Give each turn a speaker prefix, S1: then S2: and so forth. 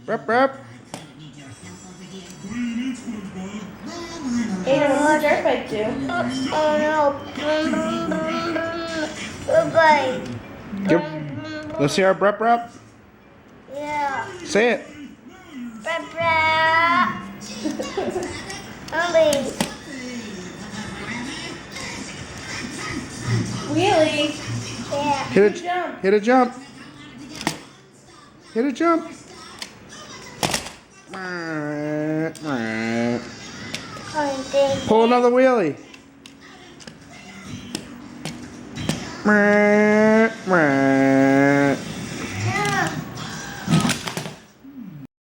S1: Rup, rup.
S2: Aiden, what's the dirt bike do?
S3: Oh no. Bye.
S1: Give, let's hear our brup, brup.
S3: Yeah.
S1: Say it.
S3: Mommy.
S2: Wheelie.
S3: Yeah.
S1: Hit a
S2: Jump.
S1: Hit a jump. Hit a jump. Pull another wheelie.